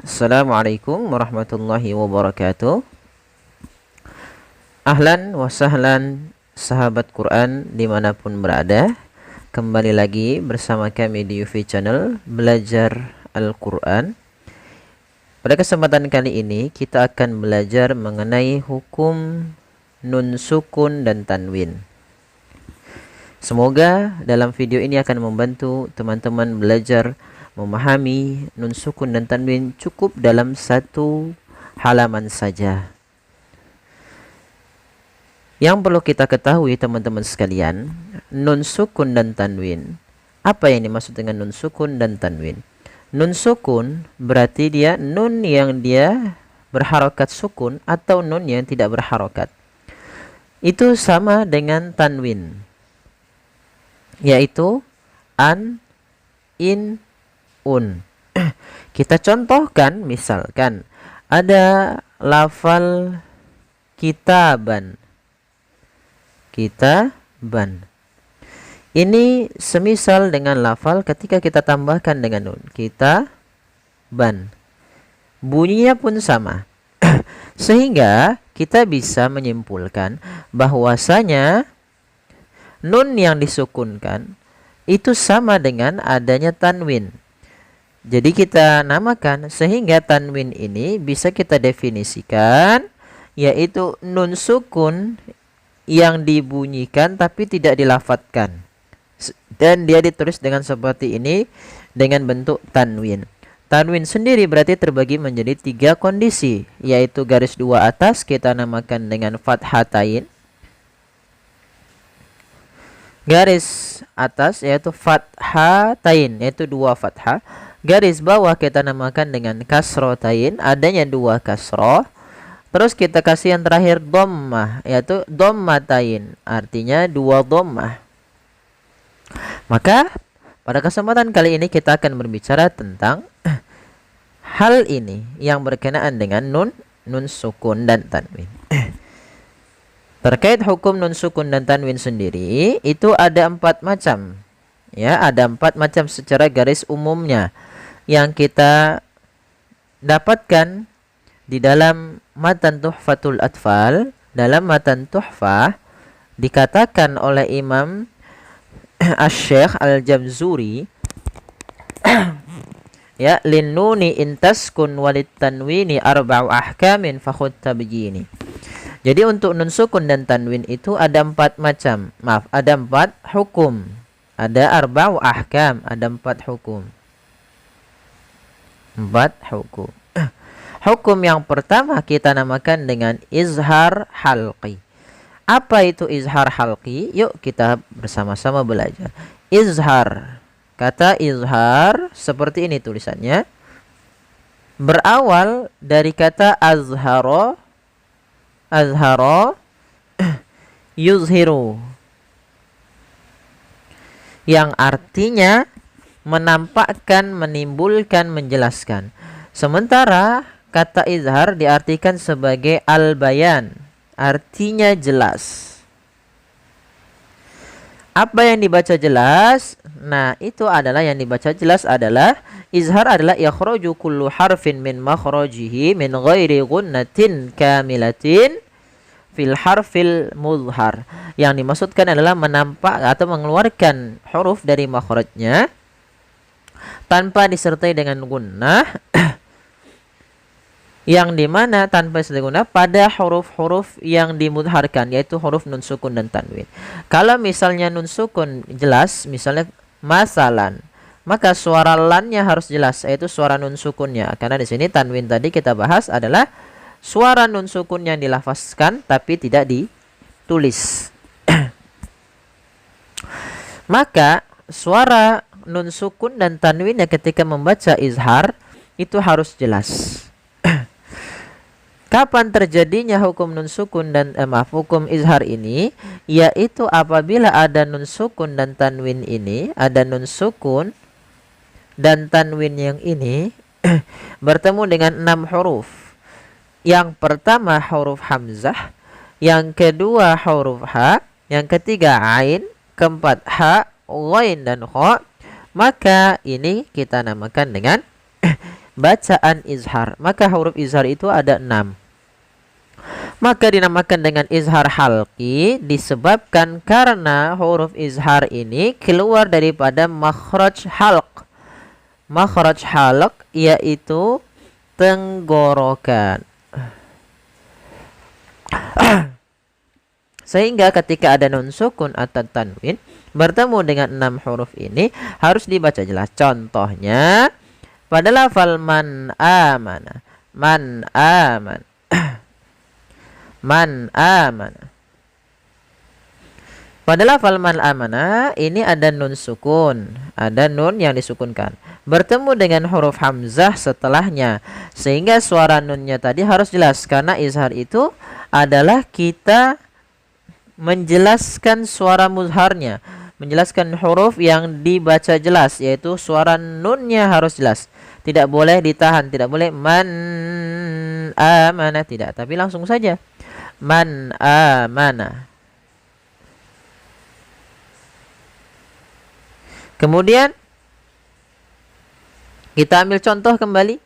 Assalamualaikum warahmatullahi wabarakatuh. Ahlan wa sahlan sahabat Quran dimanapun berada. Kembali lagi bersama kami di UV Channel Belajar Al-Quran. Pada kesempatan kali ini kita akan belajar mengenai hukum nun sukun dan tanwin. Semoga dalam video ini akan membantu teman-teman belajar memahami nun sukun dan tanwin cukup dalam satu halaman saja. Yang perlu kita ketahui teman-teman sekalian, nun sukun dan tanwin. Apa yang dimaksud dengan nun sukun dan tanwin? Nun sukun berarti dia nun yang dia berharokat sukun atau nun yang tidak berharokat. Itu sama dengan tanwin, yaitu an, in, un. Kita contohkan, misalkan ada lafal kitaban. Kitaban. Ini semisal dengan lafal ketika kita tambahkan dengan nun. Kitaban. Bunyinya pun sama. Sehingga kita bisa menyimpulkan bahwasanya nun yang disukunkan itu sama dengan adanya tanwin. Jadi kita namakan, sehingga tanwin ini bisa kita definisikan yaitu nun sukun yang dibunyikan tapi tidak dilafatkan. Dan dia ditulis dengan seperti ini dengan bentuk tanwin. Tanwin sendiri berarti terbagi menjadi 3 kondisi, yaitu garis 2 atas kita namakan dengan fathatain. Garis atas yaitu fathatain, yaitu 2 fathah. Garis bawah kita namakan dengan kasrotain, adanya 2 kasroh. Terus kita kasih yang terakhir dhammah, yaitu dhammatain, artinya 2 dhammah. Maka pada kesempatan kali ini kita akan berbicara tentang hal ini yang berkenaan dengan nun sukun dan tanwin. Terkait hukum nun sukun dan tanwin sendiri itu ada 4 macam. Ya, ada 4 macam secara garis umumnya yang kita dapatkan di dalam matan Tuhfatul Atfal. Dalam matan Tuhfah dikatakan oleh Imam Asy-Syaikh Al-Jamzuri ya, lin nuni intaskun walit tanwini arba'u ahkamin fakhud tabyini. Jadi untuk nun sukun dan tanwin itu ada 4 macam. Ada 4 hukum. Ada arba'u ahkam, ada 4 hukum. 4 hukum. Hukum yang pertama kita namakan dengan izhar halqi. Apa itu izhar halqi? Yuk kita bersama-sama belajar. Izhar. Kata izhar seperti ini tulisannya. Berawal dari kata azharo. Azharo yuzhiru, yang artinya menampakkan, menimbulkan, menjelaskan. Sementara kata izhar diartikan sebagai al-bayan, artinya jelas. Apa yang dibaca jelas? Nah, itu adalah yang dibaca jelas adalah izhar adalah ikhraju kullu harfin min makhrajihi min ghairi gunnatin kamilatin fil harfil mudhar. Yang dimaksudkan adalah menampak atau mengeluarkan huruf dari makhrajnya tanpa disertai dengan gunnah, yang dimana tanpa disertai gunnah pada huruf-huruf yang dimudharkan, yaitu huruf nun sukun dan tanwin. Kalau misalnya nun sukun jelas, misalnya masalan, maka suara lannya harus jelas, yaitu suara nun sukunnya. Karena di sini tanwin tadi kita bahas adalah suara nun sukun yang dilafazkan tapi tidak ditulis. Maka suara nun sukun dan tanwinnya ketika membaca izhar itu harus jelas. Kapan terjadinya hukum nun sukun dan hukum izhar ini? Yaitu apabila ada nun sukun dan tanwin ini, ada nun sukun dan tanwin yang ini bertemu dengan 6 huruf. Yang pertama huruf hamzah, yang kedua huruf ha, yang ketiga ain, keempat ha, ghain dan kha. Maka ini kita namakan dengan bacaan izhar. Maka huruf izhar itu ada 6. Maka dinamakan dengan izhar halqi disebabkan karena huruf izhar ini keluar daripada makhraj halq. Makhraj halq yaitu tenggorokan. Sehingga ketika ada nun sukun atau tanwin bertemu dengan 6 huruf ini harus dibaca jelas. Contohnya pada lafal man amana. Man aman. Man amana. Pada lafal man amana ini ada nun sukun, ada nun yang disukunkan bertemu dengan huruf hamzah setelahnya, sehingga suara nunnya tadi harus jelas karena izhar itu adalah kita menjelaskan suara muzharnya, menjelaskan huruf yang dibaca jelas, yaitu suara nunnya harus jelas, tidak boleh ditahan, tidak boleh man amana, tidak, tapi langsung saja man amana. Kemudian kita ambil contoh kembali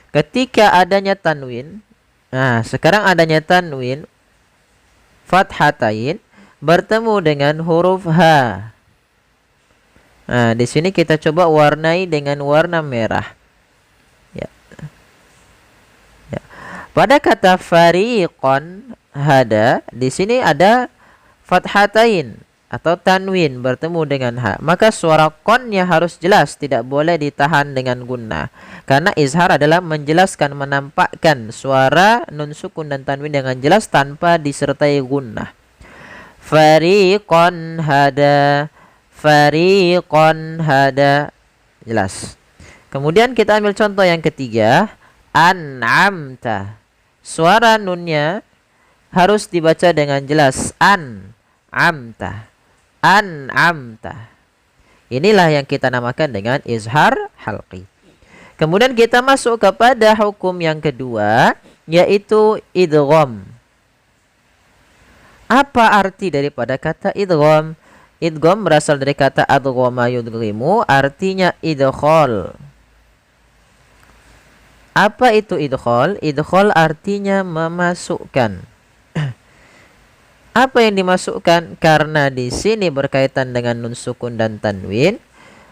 ketika adanya tanwin. Nah, sekarang adanya tanwin fathatain bertemu dengan huruf H. Nah, di sini kita coba warnai dengan warna merah. Ya. Ya. Pada kata fariqon hada, di sini ada fathatain atau tanwin bertemu dengan ha, maka suara konnya harus jelas, tidak boleh ditahan dengan gunnah. Karena izhar adalah menjelaskan, menampakkan suara nun sukun dan tanwin dengan jelas tanpa disertai gunnah. Fariqon hada, fariqon hada, jelas. Kemudian kita ambil contoh yang ketiga, an'amta. Suara nunnya harus dibaca dengan jelas, amta. An'amta. Inilah yang kita namakan dengan izhar halqi. Kemudian kita masuk kepada hukum yang kedua, yaitu idgham. Apa arti daripada kata idgham? Idgham berasal dari kata adghama yudghimu, artinya idkhal. Apa itu idkhal? Idkhal artinya memasukkan. Apa yang dimasukkan? Karena di sini berkaitan dengan nun sukun dan tanwin,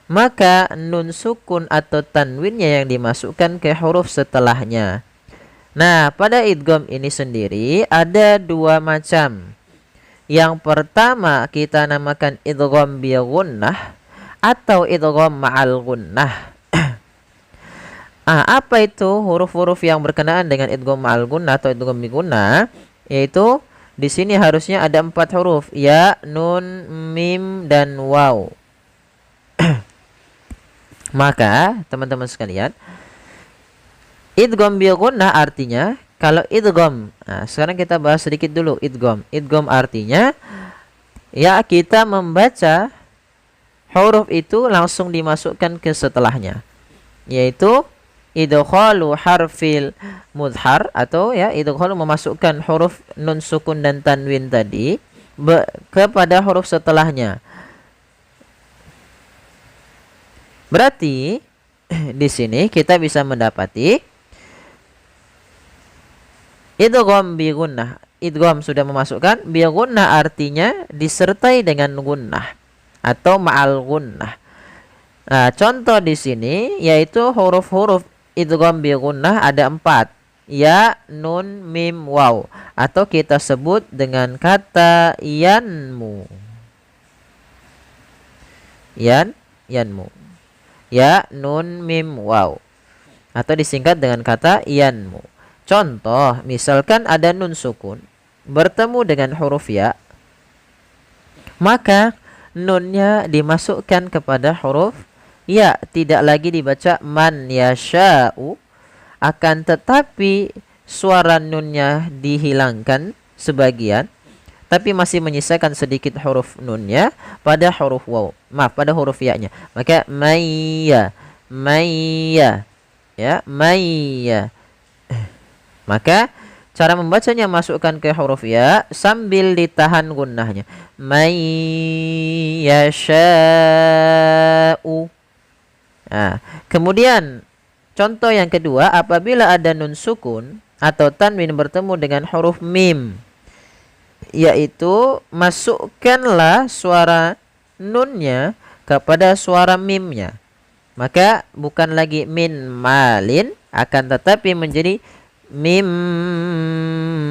maka nun sukun atau tanwinnya yang dimasukkan ke huruf setelahnya. Nah, pada idgham ini sendiri ada 2 macam. Yang pertama kita namakan idgham bi gunnah atau idgham ma'al gunnah. Apa itu huruf-huruf yang berkenaan dengan idgham ma'al gunnah atau idgham bi gunnah? Yaitu di sini harusnya ada 4 huruf, ya, nun, mim, dan waw. Maka teman-teman sekalian, idgham bi gunnah artinya kalau idgham. Nah, sekarang kita bahas sedikit dulu idgham. Idgham artinya ya kita membaca huruf itu langsung dimasukkan ke setelahnya, yaitu idkhalu harfil mudhar, atau ya idkhalu memasukkan huruf nun sukun dan tanwin tadi kepada huruf setelahnya. Berarti di sini kita bisa mendapati idgham bi gunnah. Idgham sudah memasukkan, bi gunnah artinya disertai dengan gunnah atau ma'al gunnah. Nah, contoh di sini yaitu huruf-huruf idgham bi gunnah ada 4. Ya, nun, mim, waw, atau kita sebut dengan kata yanmu. Yanmu. Ya, nun, mim, waw, atau disingkat dengan kata yanmu. Contoh, misalkan ada nun sukun bertemu dengan huruf ya, maka nunnya dimasukkan kepada huruf ya, tidak lagi dibaca man yasha'u, akan tetapi suara nunnya dihilangkan sebagian, tapi masih menyisakan sedikit huruf nunnya pada huruf waw. Pada huruf ya-nya. Maka maya, ya, maya. Maka cara membacanya masukkan ke huruf ya sambil ditahan gunnahnya. Mayyasha'u. Nah, kemudian Contoh yang kedua, apabila ada nun sukun atau tanwin bertemu dengan huruf mim, yaitu masukkanlah suara nunnya kepada suara mimnya. Maka bukan lagi min malin, akan tetapi menjadi mim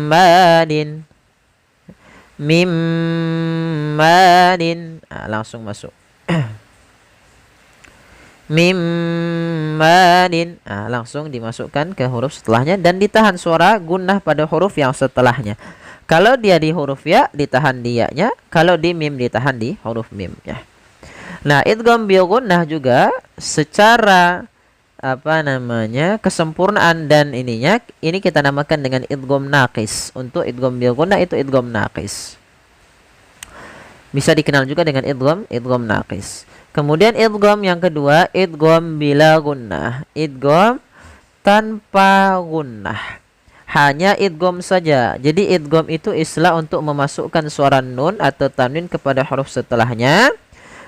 malin. Mim malin. Langsung masuk. Mim malin. Langsung dimasukkan ke huruf setelahnya dan ditahan suara gunnah pada huruf yang setelahnya. Kalau dia di huruf ya, ditahan di ya-nya. Kalau di mim, ditahan di huruf mim-nya. Nah, idgham bil gunnah juga secara kesempurnaan dan ininya, ini kita namakan dengan idgham naqis. Untuk idgham bil gunnah itu idgham naqis. Bisa dikenal juga dengan idgham naqis. Kemudian idgham yang kedua, idgham bila gunnah. Idgham tanpa gunnah. Hanya idgham saja. Jadi idgham itu istilah untuk memasukkan suara nun atau tanwin kepada huruf setelahnya.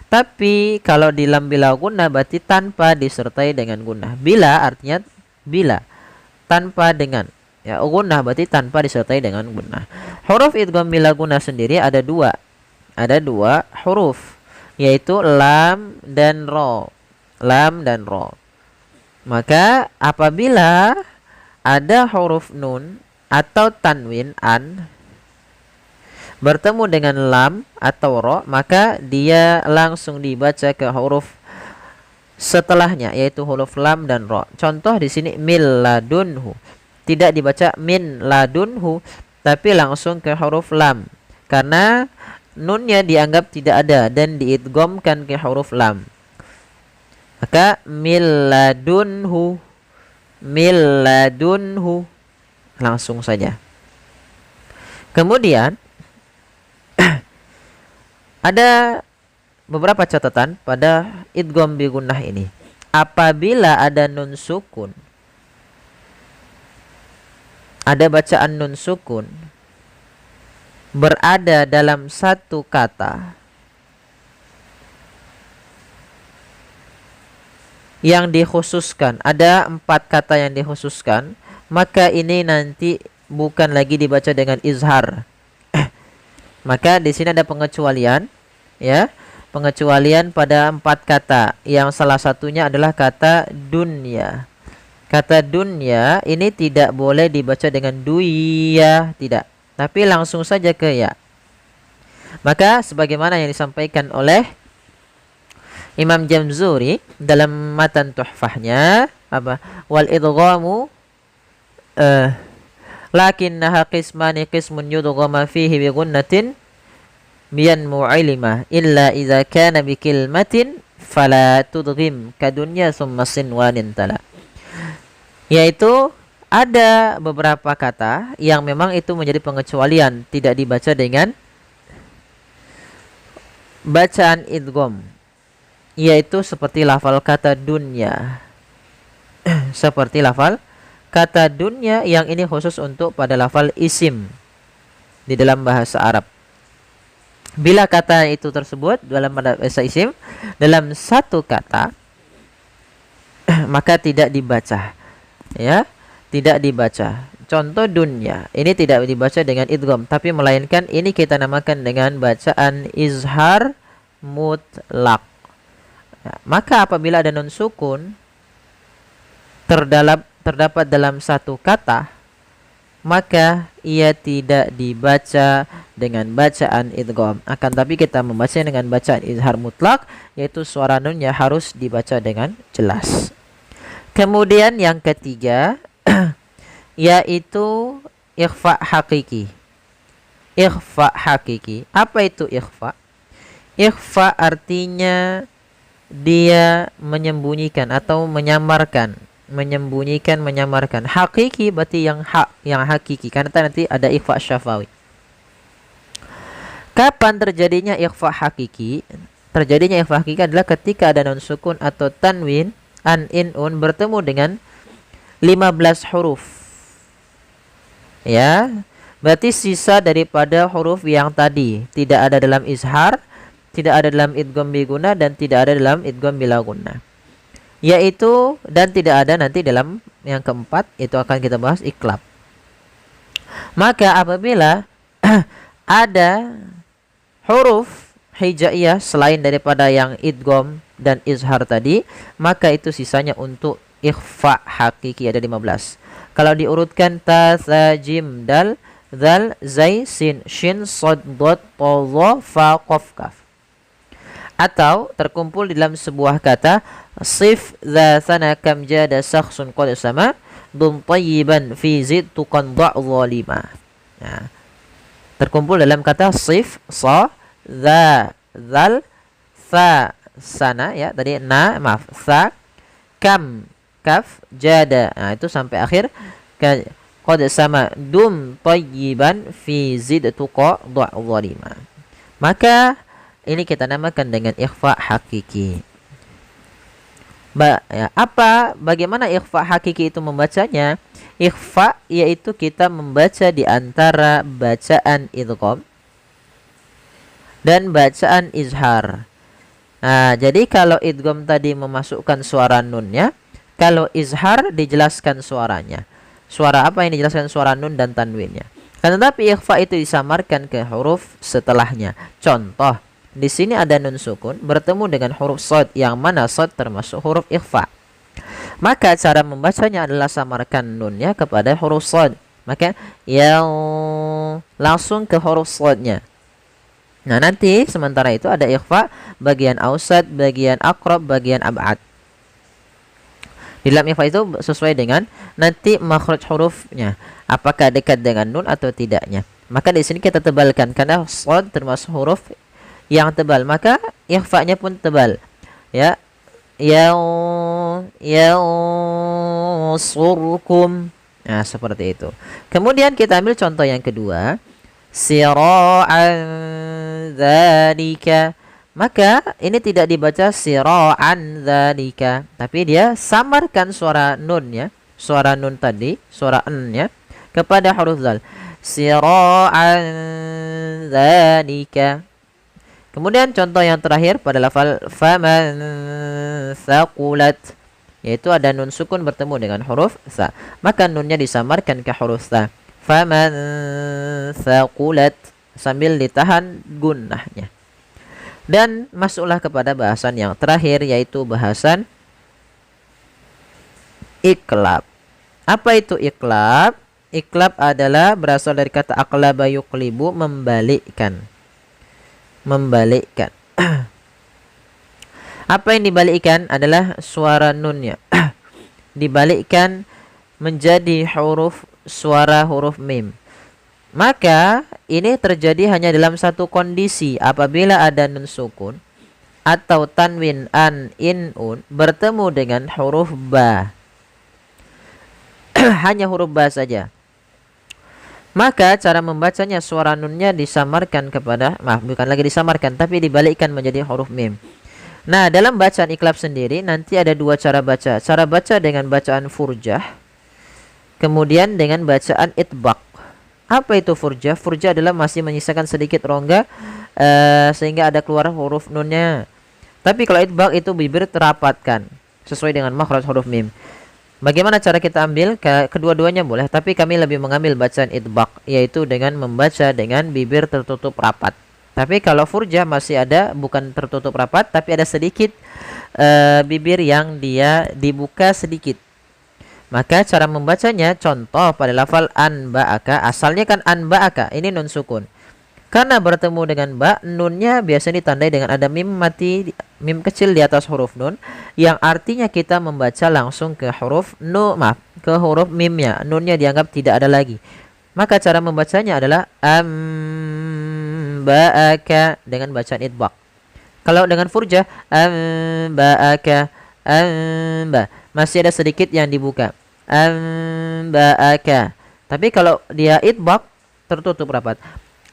Tapi kalau di lam bila gunnah berarti tanpa disertai dengan gunnah. Bila artinya bila, tanpa dengan. Ya, gunnah berarti tanpa disertai dengan gunnah. Huruf idgham bila gunnah sendiri ada dua. Ada dua huruf, yaitu lam dan ro. Lam dan ro. Maka apabila ada huruf nun atau tanwin an bertemu dengan lam atau ro, maka dia langsung dibaca ke huruf setelahnya, yaitu huruf lam dan ro. Contoh di sini mil ladunhu. Tidak dibaca min ladunhu, tapi langsung ke huruf lam. Karena nunnya dianggap tidak ada dan diidghamkan ke huruf lam. Maka mil ladunhu. Mil ladunhu, langsung saja. Kemudian ada beberapa catatan pada idgham bi gunnah ini. Apabila ada nun sukun, ada bacaan nun sukun berada dalam satu kata yang dikhususkan, ada 4 kata yang dikhususkan, maka ini nanti bukan lagi dibaca dengan izhar. Maka di sini ada pengecualian, ya, pengecualian pada 4 kata, yang salah satunya adalah kata dunya. Kata dunya ini tidak boleh dibaca dengan duya, tidak, tapi langsung saja ke ya. Maka sebagaimana yang disampaikan oleh Imam Jamzuri dalam matan tuhfahnya, wal idghamu lakinnaha qismani qismun yudghama fihi bi gunnatin biyan mu'ilima illa idza kana bi kilmatin fala tudghim kadunya summa sinwanin tala. Yaitu ada beberapa kata yang memang itu menjadi pengecualian, tidak dibaca dengan bacaan idgham, yaitu seperti lafal kata dunya. Seperti lafal kata dunya yang ini khusus untuk pada lafal isim di dalam bahasa Arab. Bila kata itu tersebut dalam bahasa isim dalam satu kata, maka tidak dibaca. Ya, tidak dibaca. Contoh dunya, ini tidak dibaca dengan idgham, tapi melainkan ini kita namakan dengan bacaan izhar mutlak. Maka apabila ada nun sukun terdapat dalam satu kata, maka ia tidak dibaca dengan bacaan idgham. Akan tapi kita membaca dengan bacaan izhar mutlak, yaitu suara nunnya harus dibaca dengan jelas. Kemudian yang ketiga yaitu ikhfa hakiki. Ikhfa hakiki. Apa itu ikhfa? Ikhfa artinya dia menyembunyikan atau menyamarkan, menyamarkan. Hakiki berarti yang hakiki, karena nanti ada ikhfa syafawi. Kapan terjadinya ikhfa hakiki? Terjadinya ikhfa hakiki adalah ketika ada nun sukun atau tanwin an in un bertemu dengan 15 huruf. Ya, berarti sisa daripada huruf yang tadi tidak ada dalam izhar, tidak ada dalam idgham bi gunnah, dan tidak ada dalam idgham bila gunnah. yaitu dan tidak ada nanti dalam yang keempat, itu akan kita bahas iklab. Maka apabila ada huruf hijaiyah selain daripada yang idgham dan izhar tadi, maka itu sisanya untuk ikhfa hakiki, ada 15. Kalau diurutkan ta, tha, jim, dal, zal, zai, sin, shin, sod, dot, ta, dha, fa, qaf, kaf. Atau terkumpul dalam sebuah kata sif dha thana kam jada sakhsun qad sama dum tayyiban fi zid tuqan da' zalima. Nah, terkumpul dalam kata sif sa dha zal fa sana, ya tadi na, maaf, sa kam kaf jada. Nah, itu sampai akhir qad sama dum tayyiban fi zid tuqa da' zalima. Maka ini kita namakan dengan ikhfa hakiki. Bagaimana ikhfa hakiki itu membacanya? Ikhfa yaitu kita membaca di antara bacaan idgham dan bacaan izhar. Nah, jadi kalau idgham tadi memasukkan suara nunnya, kalau izhar dijelaskan suaranya. Suara apa yang dijelaskan? Suara nun dan tanwinnya. Tetapi ikhfa itu disamarkan ke huruf setelahnya. Contoh, di sini ada nun sukun bertemu dengan huruf shad, yang mana shad termasuk huruf ikhfa. Maka cara membacanya adalah samarkan nunnya kepada huruf shad. Maka yang langsung ke huruf shadnya. Nah, nanti sementara itu ada ikhfa bagian ausad, bagian aqrab, bagian ab'ad. Di dalam ikhfa itu sesuai dengan nanti makhraj hurufnya, apakah dekat dengan nun atau tidaknya. Maka di sini kita tebalkan karena shad termasuk huruf yang tebal, maka ikhfa-nya pun tebal. Ya, surkum. Nah, seperti itu. Kemudian kita ambil contoh yang kedua, sira'an dzalika. Maka ini tidak dibaca sira'an dzalika, tapi dia samarkan suara nunnya, suara nun tadi, suara n-nya kepada huruf zal. Sira'an dzalika. Kemudian contoh yang terakhir pada lafal faman thaqulat, yaitu ada nun sukun bertemu dengan huruf tha, maka nunnya disamarkan ke huruf tha. Faman thaqulat, sambil ditahan gunnahnya. Dan masuklah kepada bahasan yang terakhir, yaitu bahasan iklab. Apa itu iklab? Iklab adalah berasal dari kata aqlaba yuqlibu, membalikkan. Membalikkan. Apa yang dibalikkan adalah suara nunnya. Dibalikkan menjadi suara huruf mim. Maka ini terjadi hanya dalam satu kondisi, apabila ada nun sukun atau tanwin an, in, un bertemu dengan huruf ba. Hanya huruf ba saja. Maka cara membacanya, suara nunnya disamarkan kepada, bukan lagi disamarkan, tapi dibalikkan menjadi huruf mim. Nah, dalam bacaan iklab sendiri nanti ada dua cara baca. Cara baca dengan bacaan furjah, kemudian dengan bacaan itbaq. Apa itu furjah? Furjah adalah masih menyisakan sedikit rongga sehingga ada keluar huruf nunnya. Tapi kalau itbaq itu bibir terapatkan sesuai dengan makhraj huruf mim. Bagaimana cara kita ambil? Kedua-duanya boleh, tapi kami lebih mengambil bacaan itbaq, yaitu dengan membaca dengan bibir tertutup rapat. Tapi kalau furjah masih ada, bukan tertutup rapat, tapi ada sedikit bibir yang dia dibuka sedikit. Maka cara membacanya, contoh pada lafal anba'aka, asalnya kan anba'aka, ini nun sukun. Karena bertemu dengan ba, nunnya biasanya ditandai dengan ada mim mati, mim kecil di atas huruf nun, yang artinya kita membaca langsung ke huruf ke huruf mimnya. Nunnya dianggap tidak ada lagi. Maka cara membacanya adalah amba'aka dengan bacaan itbaq. Kalau dengan furjah, amba'aka, masih ada sedikit yang dibuka. Amba'aka. Tapi kalau dia itbaq, tertutup rapat.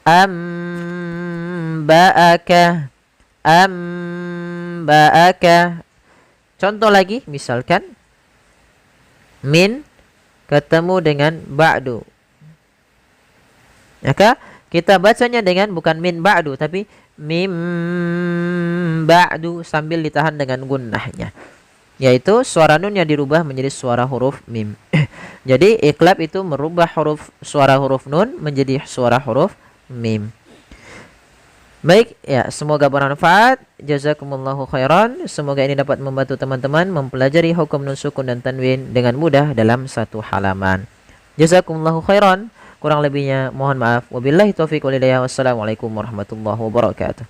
Amba'aka, amba'aka. Contoh lagi, misalkan min ketemu dengan ba'du, maka kita bacanya dengan bukan min ba'du, tapi mim ba'du sambil ditahan dengan gunnahnya. yaitu suara nun yang dirubah menjadi suara huruf mim. Jadi iqlab itu merubah suara huruf nun menjadi suara huruf mim. Baik, ya, semoga bermanfaat. Jazakumullahu khairan. Semoga ini dapat membantu teman-teman mempelajari hukum nun sukun dan tanwin dengan mudah dalam satu halaman. Jazakumullahu khairan. Kurang lebihnya mohon maaf. Wabillahi taufiq wal hidayah. Wassalamualaikum warahmatullahi wabarakatuh.